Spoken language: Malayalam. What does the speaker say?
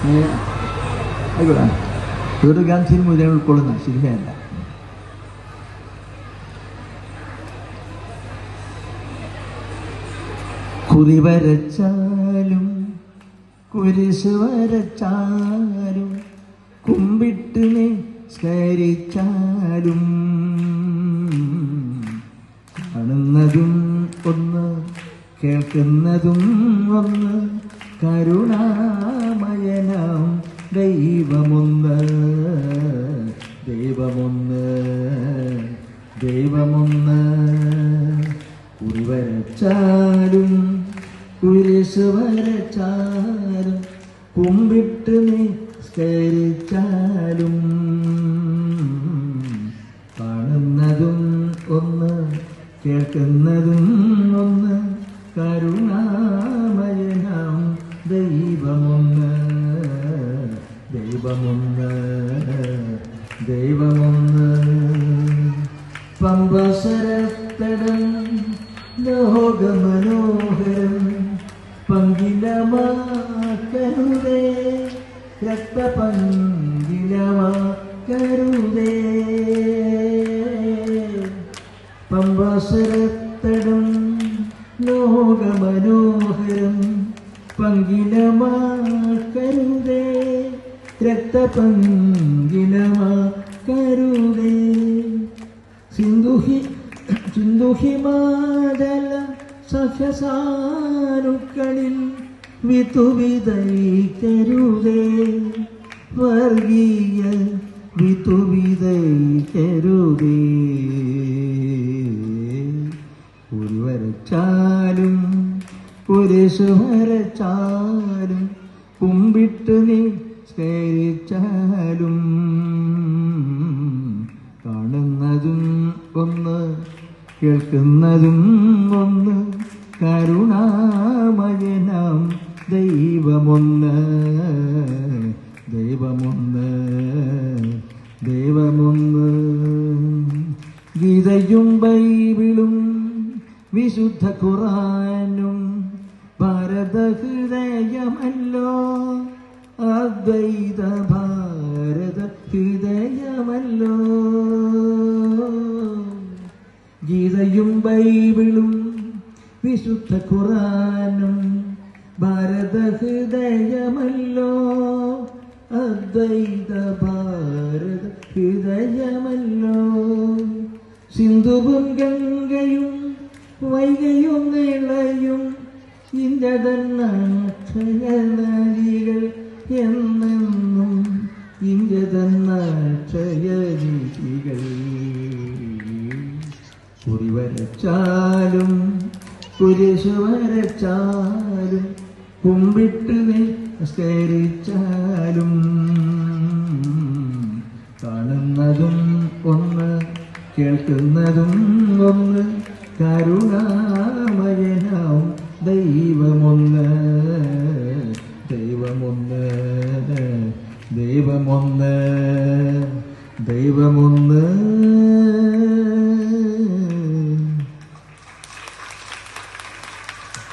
ആയിക്കോട്ടെ. ഇതൊരു ഗാന്ധിയിൽ മുഴുവൻ ഉൾക്കൊള്ളുന്ന സിനിമയല്ല. കുറി വരച്ചാലും കുരിശ് വരച്ചാലും കുമ്പിട്ട് നിസ്കരിച്ചാലും കാണുന്നതും ഒന്ന് കേൾക്കുന്നതും ഒന്ന് കരുണാമയനാം ദൈവമൊന്ന് ദൈവമൊന്ന് ദൈവമൊന്ന്. കുറി വരച്ചാലും കുരിശ് വരച്ചാലും കുമ്പിട്ട് നിസ്കരിച്ചാലും കാണുന്നതും ഒന്ന് കേൾക്കുന്നതും ഒന്ന് കരുണാമയനാം ദൈവമൊന്ന് ദൈവമൊന്ന് ദൈവമൊന്ന്. പമ്പസരത്തടം ലോകമനോഹരം പങ്കിലമാക്കരുതേ രക്തപങ്കിലമാക്കരുതേ. പമ്പസരത്തടം ലോകമനോഹരം പങ്കിലമാക്കരുതേ രക്തപങ്കിലമാക്കരുതേ. സിന്ധുഹിമാചല സഖ്യസാനുക്കളിൽ വിതുവിതൈക്കരുതേ വർഗീയ വിതുവിതൈക്കരുതേ. കുറി വരച്ചാലും കുരിശ് വരച്ചാലും കുമ്പിട്ട് നിസ്കരിച്ചാലും കാണുന്നതും ഒന്ന് കേൾക്കുന്നതും ഒന്ന് കരുണാമയനാം ദൈവമൊന്ന് ദൈവമൊന്ന് ദൈവമൊന്ന്. ഗീതയും ബൈബിളും വിശുദ്ധ ഖുർആനും ഭാരതഹൃദയമല്ലോ അദ്വൈത ഭാരത ഹൃദയമല്ലോ. ഗീതയും ബൈബിളും വിശുദ്ധ ഖുർആനും ഭാരതഹൃദയമല്ലോ അദ്വൈത ഭാരത ഹൃദയമല്ലോ. സിന്ധുവും ഗംഗയും വൈകയും നിളയും ഇന്ത്യതന്നക്ഷയനദികൾ എന്നെന്നും ഇന്ത്യതന്നക്ഷയനദികൾ. കുറി വരച്ചാലും കുരിശ് വരച്ചാലും കുമ്പിട്ട് നിസ്കരിച്ചാലും കാണുന്നതും ഒന്ന് കേൾക്കുന്നതും ഒന്ന് കരുണാമയനാം ദൈവമൊന്ന് ദൈവമൊന്ന് ദൈവമൊന്ന് ദൈവമൊന്ന്.